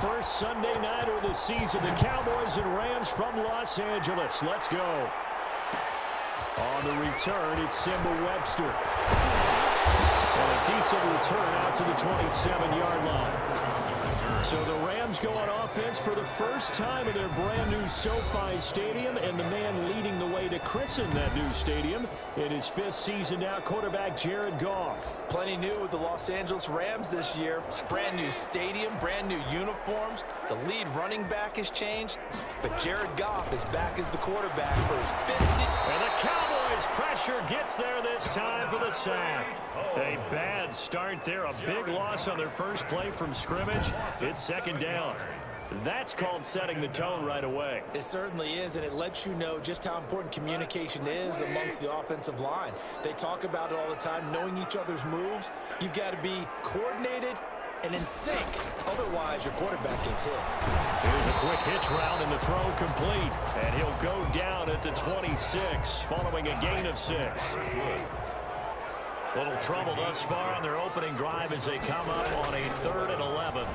first Sunday nighter of the season. The Cowboys and Rams from Los Angeles. Let's go. On the return, it's Simba Webster. And a decent return out to the 27-yard line. So the Rams go on offense for the first time in their brand-new SoFi Stadium, and the man leading the way to christen that new stadium in his 5th season now, quarterback Jared Goff. Plenty new with the Los Angeles Rams this year. Brand new stadium, brand new uniforms. The lead running back has changed, but Jared Goff is back as the quarterback for his 5th season. And the Cowboys pressure gets there this time for the sack. A bad start there, a big loss on their first play from scrimmage. It's second down. That's called setting the tone right away. It certainly is, and it lets you know just how important communication is amongst the offensive line. They talk about it all the time, knowing each other's moves. You've got to be coordinated and in sync. Otherwise, your quarterback gets hit. Here's a quick hitch route, and the throw complete. And he'll go down at the 26, following a gain of 6. Little trouble thus far on their opening drive as they come up on a 3rd and 11.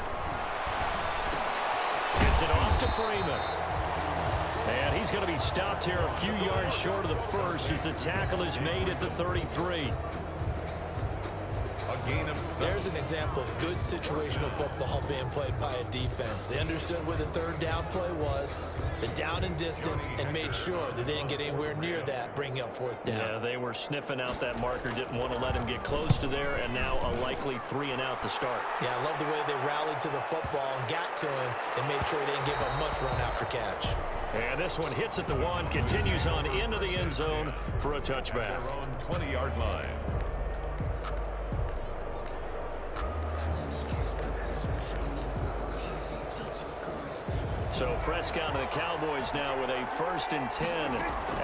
Gets it off to Freeman. And he's going to be stopped here a few yards short of the first as the tackle is made at the 33. There's an example of good situational football being played by a defense. They understood where the 3rd down play was, the down and distance, and made sure that they didn't get anywhere near that, bringing up 4th down. Yeah, they were sniffing out that marker, didn't want to let him get close to there, and now a likely 3 and out to start. Yeah, I love the way they rallied to the football and got to him and made sure he didn't give up much run after catch. And this one hits at the 1, continues on into the end zone for a touchback. Their own 20-yard line. So Prescott and the Cowboys now with a 1st and 10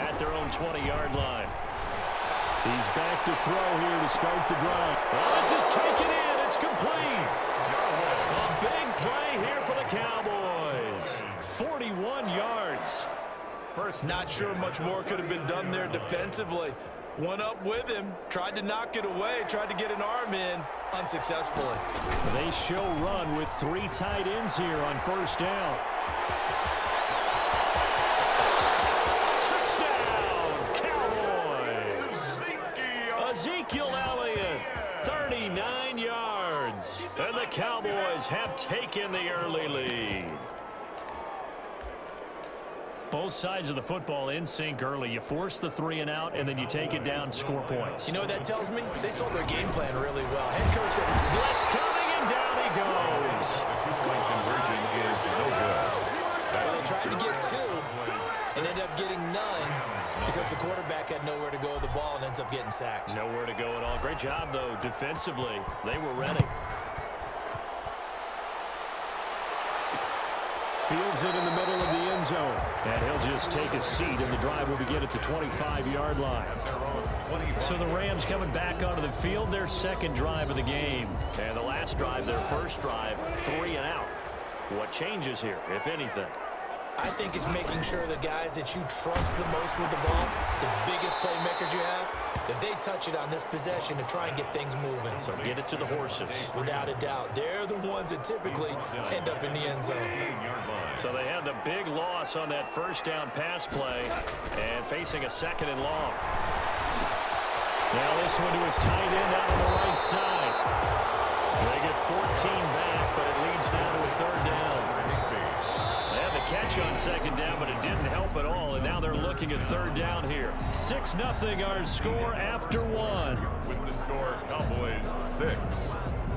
at their own 20-yard line. He's back to throw here to start the drive. Oh, this is taken in. It's complete. A big play here for the Cowboys. 41 yards. Not sure much more could have been done there defensively. One up with him, tried to knock it away, tried to get an arm in, unsuccessfully. They show run with 3 tight ends here on 1st down. Touchdown, Cowboys! Ezekiel Elliott, 39 yards. And the Cowboys have taken the early lead. Both sides of the football in sync early. You force the 3 and out, and then you take it down, score points. You know what that tells me? They sold their game plan really well. Head coach said, blitz coming, and down he goes. The 2-point conversion is no good. Well, they tried to get 2 and ended up getting none because the quarterback had nowhere to go with the ball and ends up getting sacked. Nowhere to go at all. Great job, though, defensively. They were ready. Fields it in the middle of the end zone. And he'll just take a seat, and the drive will begin at the 25-yard line. So the Rams coming back onto the field, their 2nd drive of the game. And the last drive, their 1st drive, 3 and out. What changes here, if anything? I think it's making sure the guys that you trust the most with the ball, the biggest playmakers you have, that they touch it on this possession to try and get things moving. So get it to the horses. Without a doubt. They're the ones that typically end up in the end zone. So they had the big loss on that 1st down pass play and facing a 2nd and long. Now this one to his tight end out on the right side. They get 14 back, but it leads now to a 3rd down. They had the catch on 2nd down, but it didn't help at all, and now they're looking at 3rd down here. 6-0 our score after 1. With the score, Cowboys 6,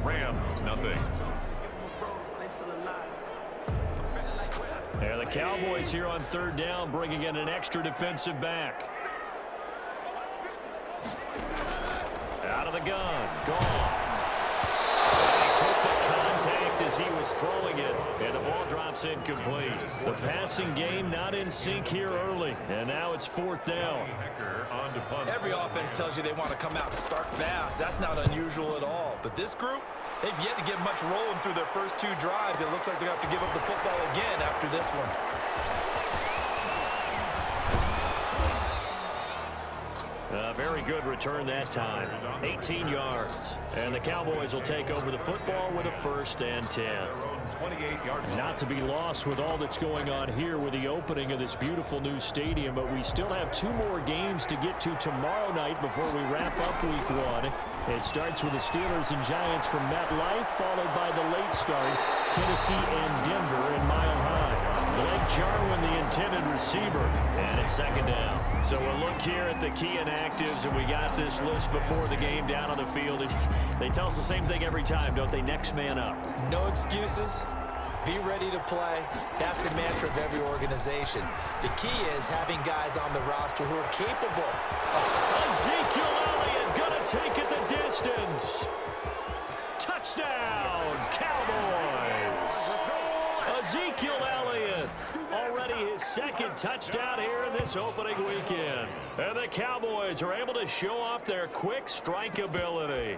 Rams 0. And the Cowboys here on 3rd down, bringing in an extra defensive back. Out of the gun, Goff. And he took the contact as he was throwing it, and the ball drops incomplete. The passing game not in sync here early, and now it's 4th down. Every offense tells you they want to come out and start fast. That's not unusual at all. But this group, they've yet to get much rolling through their first 2 drives. It looks like they're going to have to give up the football again after this one. A very good return that time. 18 yards. And the Cowboys will take over the football with a 1st and 10. 28-yard line. Not to be lost with all that's going on here with the opening of this beautiful new stadium, but we still have 2 more games to get to tomorrow night before we wrap up week 1. It starts with the Steelers and Giants from MetLife, followed by the late start, Tennessee and Denver in Mile High. Blake Jarwin, the intended receiver, and it's 2nd down. So we'll look here at the key inactives, and we got this list before the game down on the field. They tell us the same thing every time, don't they? Next man up. No excuses. Be ready to play. That's the mantra of every organization. The key is having guys on the roster who are capable of... Ezekiel Elliott gonna take it the distance. Touchdown, Cowboys. Ezekiel Elliott, already his 2nd touchdown here in this opening weekend. And the Cowboys are able to show off their quick strike ability.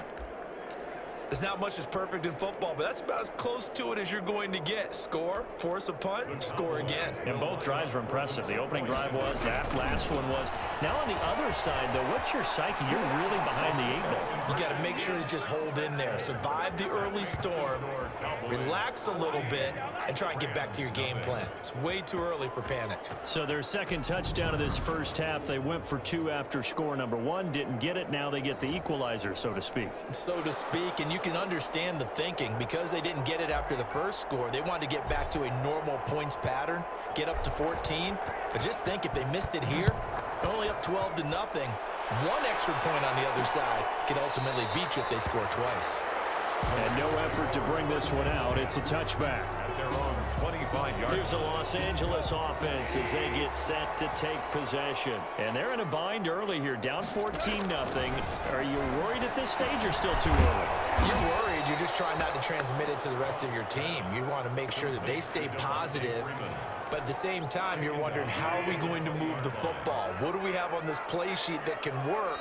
There's not much that's perfect in football, but that's about as close to it as you're going to get. Score, force a punt, score again. And both drives were impressive. The opening drive was, that last one was. Now on the other side, though, what's your psyche? You're really behind the 8 ball. You got to make sure you just hold in there. Survive the early storm, relax a little bit, and try and get back to your game plan. It's way too early for panic. So their 2nd touchdown of this first half, they went for 2 after score number 1, didn't get it. Now they get the equalizer, so to speak. So to speak, and you can understand the thinking. Because they didn't get it after the first score, they wanted to get back to a normal points pattern, get up to 14. But just think, if they missed it here, only up 12-0, 1 extra point on the other side can ultimately beat you if they score twice. And no effort to bring this one out. It's a touchback. At their own 25-yard. Here's a Los Angeles offense as they get set to take possession. And they're in a bind early here, down 14-0. Are you worried at this stage or still too early? You're worried. You're just trying not to transmit it to the rest of your team. You want to make sure that they stay positive. But at the same time, you're wondering, how are we going to move the football? What do we have on this play sheet that can work?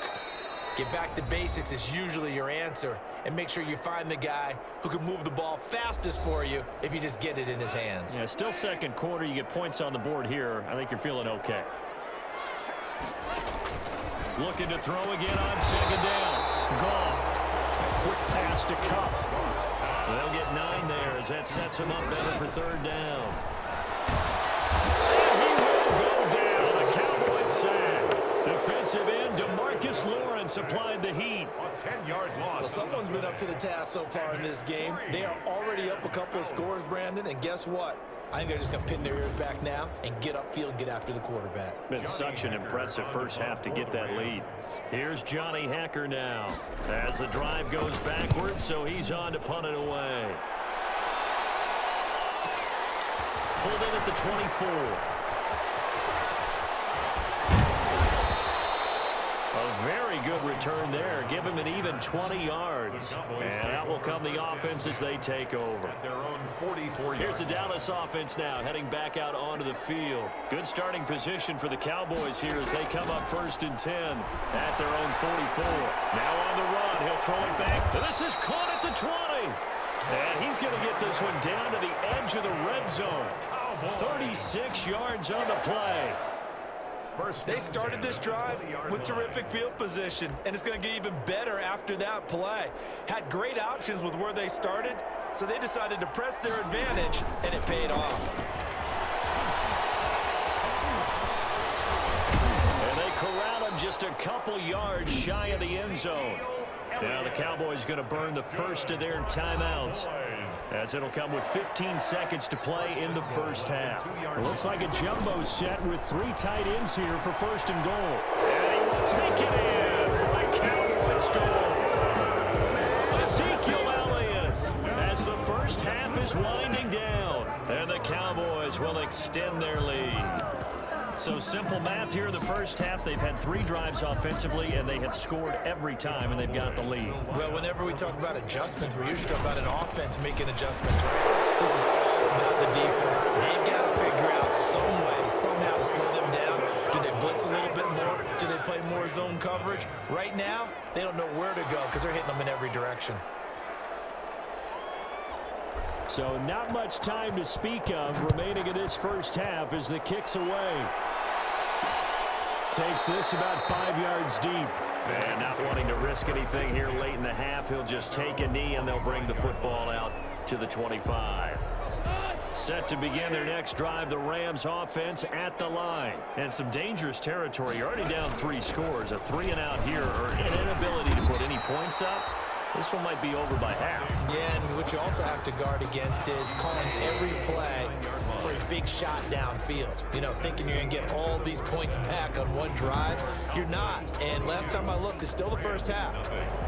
Get back to basics is usually your answer. And make sure you find the guy who can move the ball fastest for you if you just get it in his hands. Yeah, still 2nd quarter. You get points on the board here. I think you're feeling okay. Looking to throw again on 2nd down. Goff. A quick pass to Cup. They'll get 9 there as that sets him up better for 3rd down. And he will go down. A Cowboys sack. Defensive end DeMarcus Lawrence applied the heat. A 10-yard loss. Well, someone's been up to the task so far in this game. They are already up a couple of scores, Brandon, and guess what? I think they're just going to pin their ears back now and get upfield and get after the quarterback. Been such an impressive first half to get that lead. Here's Johnny Hacker now as the drive goes backwards, so he's on to punt it away. Pulled in at the 24. A very good return there. Give him an even 20 yards. And out will come the offense as they take over. At their own 44 Here's the Dallas offense now heading back out onto the field. Good starting position for the Cowboys here as they come up 1st and 10 at their own 44. Now on the run. He'll throw it back. This is caught at the 20. And he's going to get this one down to the edge of the red zone. 36 yards on the play. They started this drive with terrific field position, and it's going to get even better after that play. Had great options with where they started, so they decided to press their advantage, and it paid off. And they corral him just a couple yards shy of the end zone. Now the Cowboys going to burn the first of their timeouts, as it'll come with 15 seconds to play in the first half. It looks like a jumbo set with 3 tight ends here for 1st and goal. And he will take it in for a Cowboys score. Ezekiel Elliott as the first half is winding down. And the Cowboys will extend their lead. So simple math here in the first half. They've had 3 drives offensively, and they have scored every time, and they've got the lead. Well, whenever we talk about adjustments, we usually talk about an offense making adjustments, right? This is all about the defense. They've got to figure out some way, somehow to slow them down. Do they blitz a little bit more? Do they play more zone coverage? Right now, they don't know where to go because they're hitting them in every direction. So not much time to speak of remaining in this first half as the kick's away. Takes this about 5 yards deep. And not wanting to risk anything here late in the half, he'll just take a knee and they'll bring the football out to the 25. Set to begin their next drive, the Rams offense at the line. And some dangerous territory. You're already down 3 scores. A 3-and-out here, or an inability to put any points up. This one might be over by half. Yeah, and what you also have to guard against is calling every play for a big shot downfield. You know, thinking you're going to get all these points back on one drive. You're not. And last time I looked, it's still the first half.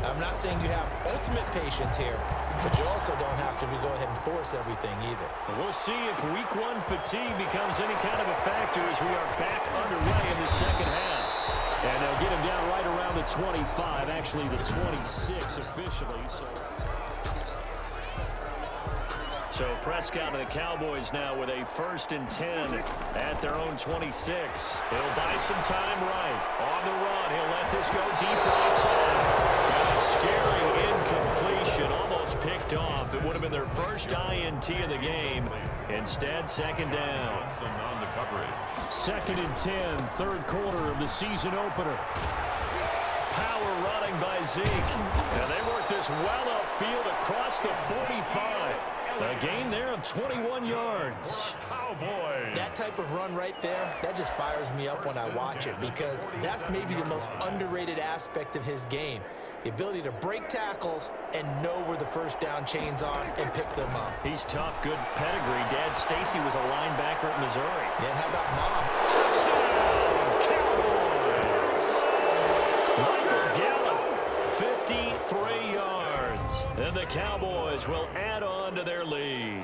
I'm not saying you have ultimate patience here, but you also don't have to go ahead and force everything either. We'll see if week 1 fatigue becomes any kind of a factor as we are back underway in the second half. And they'll get him down right around the 25, actually the 26 officially. So Prescott and the Cowboys now with a 1st and 10 at their own 26. He'll buy some time right. On the run, he'll let this go deep right side. And a scary incompletion, almost picked off. It would have been their first INT of the game. Instead, 2nd down. On the coverage. 2nd and 10, 3rd quarter of the season opener. Power running by Zeke. And they work this well upfield across the 45. A gain there of 21 yards. Cowboys. That type of run right there, that just fires me up when I watch it, because that's maybe the most underrated aspect of his game. The ability to break tackles and know where the first down chains are and pick them up. He's tough, good pedigree. Dad Stacy was a linebacker at Missouri. Yeah, and how about Mom? Touchdown, Cowboys! Michael Gallup, 53 yards. And the Cowboys will add on to their lead.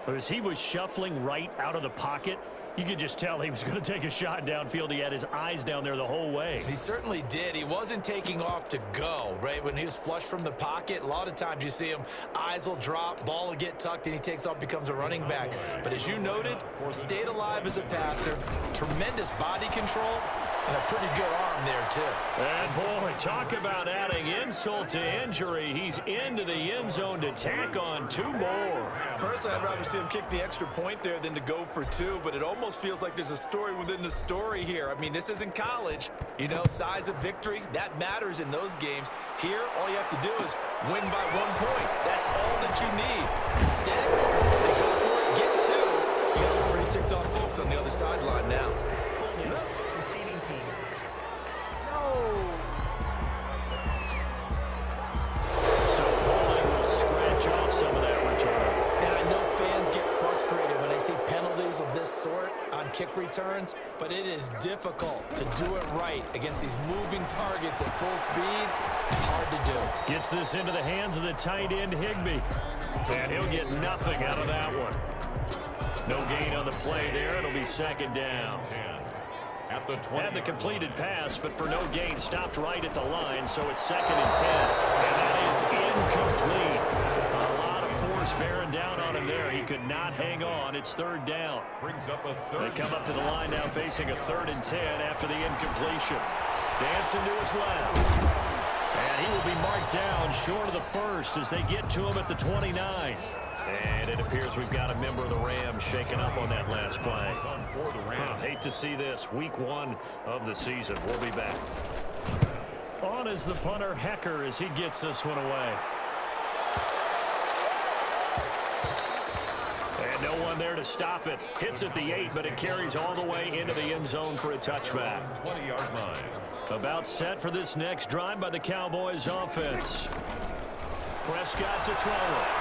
As he was shuffling right out of the pocket, you could just tell he was going to take a shot downfield. He had his eyes down there the whole way. He certainly did. He wasn't taking off to go, right? When he was flush from the pocket, a lot of times you see him, eyes will drop, ball will get tucked, and he takes off, becomes a running back. But as you noted, stayed alive as a passer, tremendous body control, and a pretty good arm there, too. And, boy, talk about adding insult to injury. He's into the end zone to tack on 2 more. Personally, I'd rather see him kick the extra point there than to go for 2, but it almost feels like there's a story within the story here. I mean, this isn't college. You know, size of victory, that matters in those games. Here, all you have to do is win by 1 point. That's all that you need. Instead, they go for it, get 2. You got some pretty ticked off folks on the other sideline now. Receiving team. So holding will scratch off some of that return. And I know fans get frustrated when they see penalties of this sort on kick returns, but it is difficult to do it right against these moving targets at full speed. Hard to do. Gets this into the hands of the tight end, Higbee. And he'll get nothing out of that one. No gain on the play there. It'll be 2nd down. At the 20. Had the completed pass, but for no gain, stopped right at the line, so it's 2nd and 10. And that is incomplete. A lot of force bearing down on him there. He could not hang on. It's 3rd down. Brings up a They 3rd. come up to the line now facing a 3rd and 10 after the incompletion. Dancing to his left. And he will be marked down short of the 1st as they get to him at the 29. And it appears we've got a member of the Rams shaken up on that last play. For the Rams. Hate to see this. Week 1 of the season. We'll be back. On is the punter, Hecker, as he gets this one away. And no one there to stop it. Hits at the 8, but it carries all the way into the end zone for a touchback. 20-yard line. About set for this next drive by the Cowboys offense. Prescott to throw.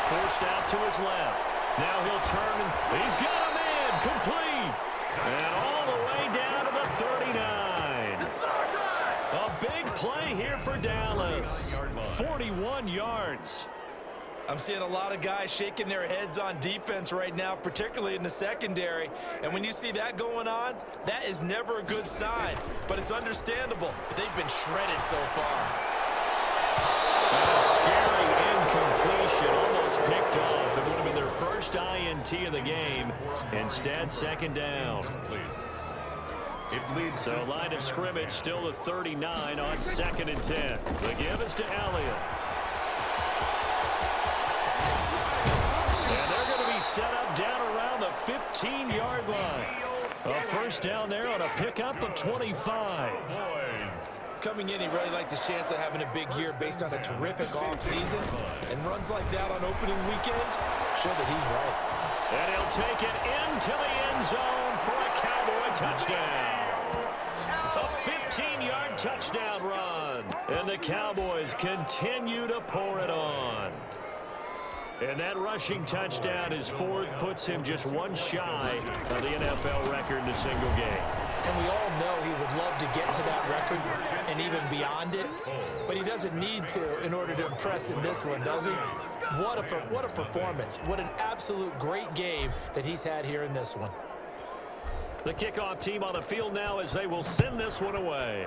Forced out to his left. Now he'll turn and he's got him in. Complete. And all the way down to the 39. A big play here for Dallas. 41 yards. I'm seeing a lot of guys shaking their heads on defense right now, particularly in the secondary. And when you see that going on, that is never a good sign. But it's understandable. They've been shredded so far. And a scary incompletion, almost picked off. It would have been their first INT of the game. Instead, 2nd down. It leads So line of scrimmage still the 39 on 2nd and 10. The give is to Elliott. And they're going to be set up down around the 15-yard line. A first down there on a pickup of 25. boys. Coming in, he really liked his chance of having a big year based on a terrific offseason. And runs like that on opening weekend, show that he's right. And he'll take it into the end zone for a Cowboy touchdown. A 15-yard touchdown run. And the Cowboys continue to pour it on. And that rushing touchdown, his fourth, puts him just one shy of the NFL record in a single game. And we all know he would love to get to that record and even beyond it, but he doesn't need to in order to impress in this one, does he? What a performance. What an absolute great game that he's had here in this one. The kickoff team on the field now as they will send this one away.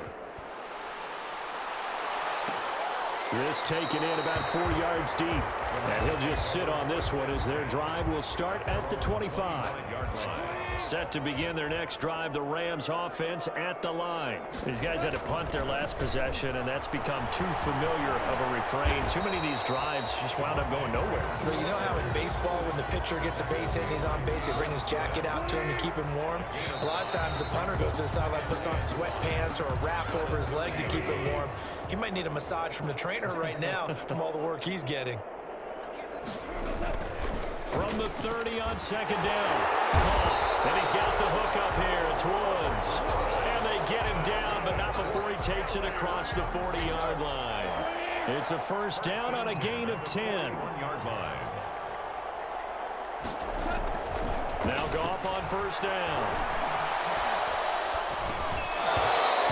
This taken in about 4 yards deep. And he'll just sit on this one as their drive will start at the 25-yard line. Set to begin their next drive, the Rams offense at the line. These guys had to punt their last possession, and that's become too familiar of a refrain. Too many of these drives just wound up going nowhere. Well, you know how in baseball, when the pitcher gets a base hit and he's on base, they bring his jacket out to him to keep him warm? A lot of times the punter goes to the sideline, puts on sweatpants or a wrap over his leg to keep it warm. He might need a massage from the trainer right now from all the work he's getting. From the 30 on second down. And he's got the hook up here. It's Woods. And they get him down, but not before he takes it across the 40-yard line. It's a first down on a gain of 10. 1-yard line. Now Goff on first down.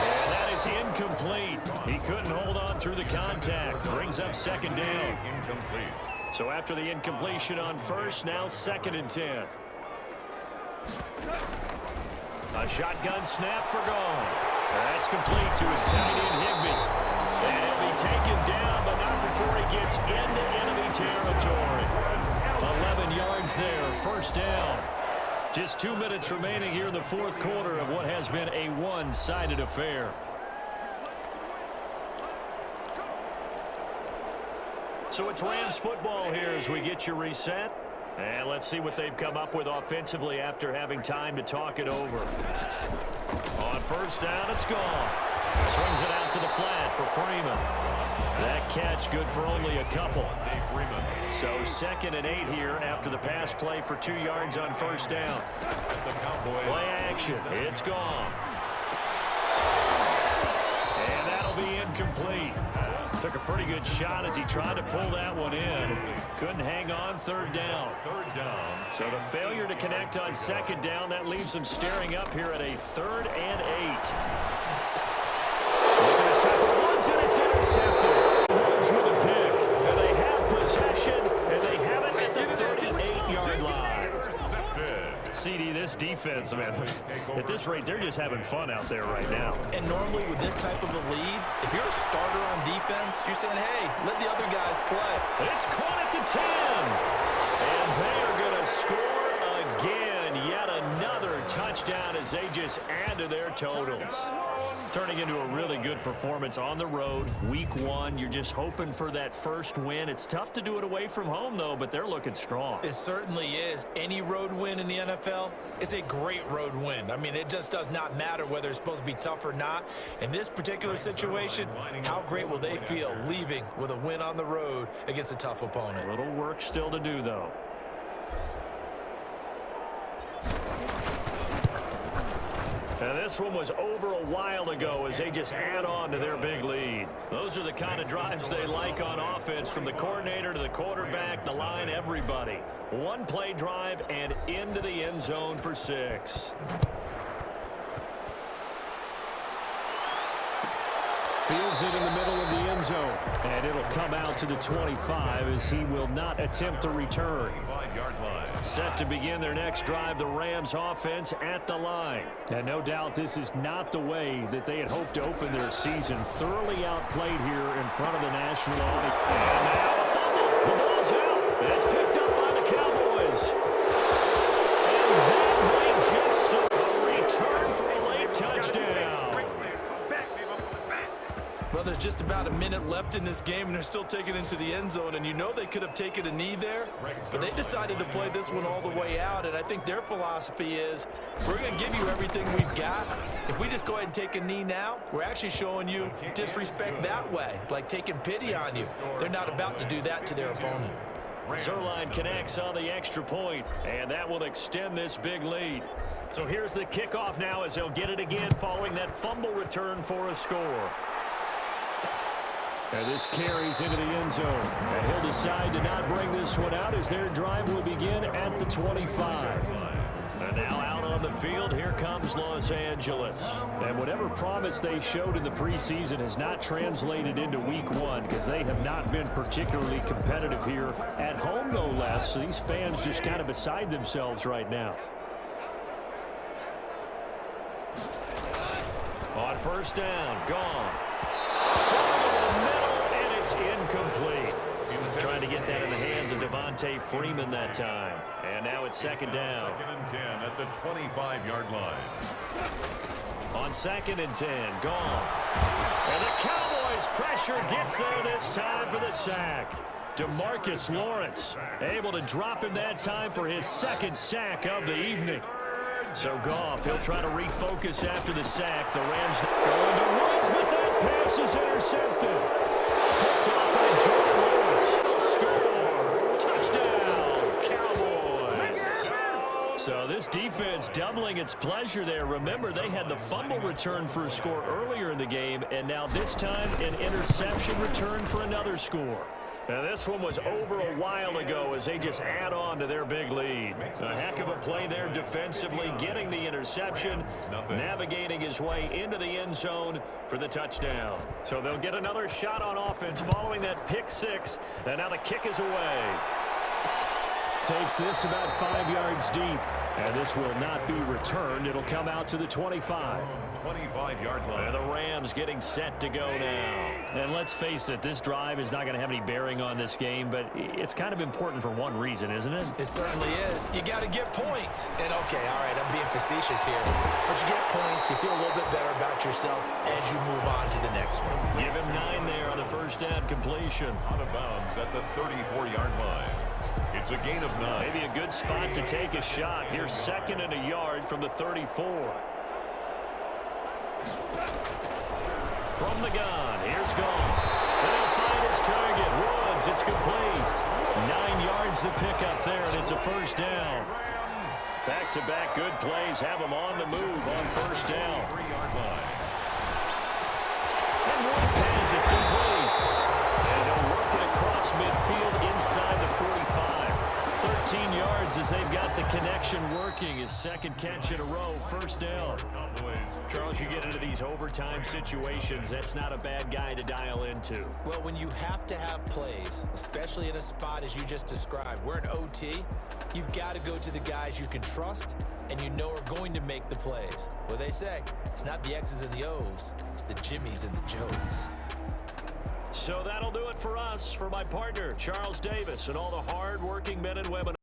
And that is incomplete. He couldn't hold on through the contact. Brings up second down. Incomplete. So after the incompletion on first, now second and 10. A shotgun snap for Goff. That's complete to his tight end, Higbee. And he'll be taken down, but not before he gets into enemy territory. 11 yards there, first down. Just 2 minutes remaining here in the fourth quarter of what has been a one-sided affair. So it's Rams football here as we get you reset. And let's see what they've come up with offensively after having time to talk it over. On first down, it's gone. Swings it out to the flat for Freeman. That catch good for only a couple. So second and 8 here after the pass play for 2 yards on first down. Play action. It's gone. And that'll be incomplete. Took a pretty good shot as he tried to pull that one in. Couldn't hang on, third down. So the failure to connect on second down, that leaves them staring up here at a 3rd and 8. Look at this time for Woods, and it's intercepted. Woods with a pick. And they have possession, and they have it at the 38-yard line. CD, this defense, man, at this rate, they're just having fun out there right now. And normally with this type of a lead, if you're a starter on defense, you're saying, hey, let the other guys play. It's caught at the 10. And they are going to score again. Yet another touchdown as they just add to their totals. Turning into a really good performance on the road. Week 1, you're just hoping for that first win. It's tough to do it away from home, though, but they're looking strong. It certainly is. Any road win in the NFL is a great road win. I mean, it just does not matter whether it's supposed to be tough or not. In this particular situation, how great will they feel leaving with a win on the road against a tough opponent? A little work still to do, though. And this one was over a while ago as they just add on to their big lead. Those are the kind of drives they like on offense, from the coordinator to the quarterback, the line, everybody. One play drive and into the end zone for 6. Fields it in the middle of the end zone. And it'll come out to the 25 as he will not attempt to return. Set to begin their next drive, the Rams offense at the line. And no doubt this is not the way that they had hoped to open their season. Thoroughly outplayed here in front of the national audience. And now a fumble. The ball's out. And it's picked up by the Cowboys. And that might just a return for a late touchdown. Well, there's just about a minute left in this game, and they're still taking it into the end zone. And you know they could have taken a knee there, but they decided to play this one all the way out. And I think their philosophy is, we're going to give you everything we've got. If we just go ahead and take a knee now, we're actually showing you disrespect that way, like taking pity on you. They're not about to do that to their opponent. Zerline connects on the extra point, and that will extend this big lead. So here's the kickoff now as they'll get it again following that fumble return for a score. And this carries into the end zone. And he'll decide to not bring this one out as their drive will begin at the 25. And now out on the field, here comes Los Angeles. And whatever promise they showed in the preseason has not translated into week one because they have not been particularly competitive here at home, no less. So these fans just kind of beside themselves right now. On first down, gone. Thrown over the middle, and it's incomplete. He was trying to get that in the hands of Devontae Freeman that time. And now it's second down. 2nd and 10 at the 25-yard line. On 2nd and 10, gone. And the Cowboys' pressure gets there this time for the sack. DeMarcus Lawrence able to drop him that time for his 2nd sack of the evening. So Goff, he'll try to refocus after the sack. The Rams going to Woods, but that pass is intercepted. Picked up by Jordan Lewis. Score. Touchdown, Cowboys. So this defense doubling its pleasure there. Remember, they had the fumble return for a score earlier in the game, and now this time an interception return for another score. Now, this one was over a while ago as they just add on to their big lead. A heck of a play there defensively, getting the interception, navigating his way into the end zone for the touchdown. So they'll get another shot on offense following that pick six, and now the kick is away. Takes this about 5 yards deep, and this will not be returned. It'll come out to the 25. 25-yard line. And the Rams getting set to go now. And let's face it, this drive is not going to have any bearing on this game, but it's kind of important for one reason, isn't it? It certainly is. You got to get points. And, okay, all right, I'm being facetious here. But you get points, you feel a little bit better about yourself as you move on to the next one. Give him 9 there on the first down completion. Out of bounds at the 34-yard line. It's a gain of 9. Maybe a good spot to take a shot. Here's 2nd and a yard from the 34. From the gun, here's Goff. And he'll find his target. Woods, it's complete. 9 yards to pick up there, and it's a first down. Back-to-back good plays have them on the move on first down. 3-yard line. And Woods has it complete. And they'll work it across midfield inside the 45. 13 yards as they've got the connection working. His 2nd catch in a row, first down. Charles, you get into these overtime situations, that's not a bad guy to dial into. Well, when you have to have plays, especially in a spot as you just described, we're in OT, you've got to go to the guys you can trust and you know are going to make the plays. What they say, it's not the X's and the O's, it's the Jimmies and the Joes. So that'll do it for us. For my partner, Charles Davis, and all the hard-working men and women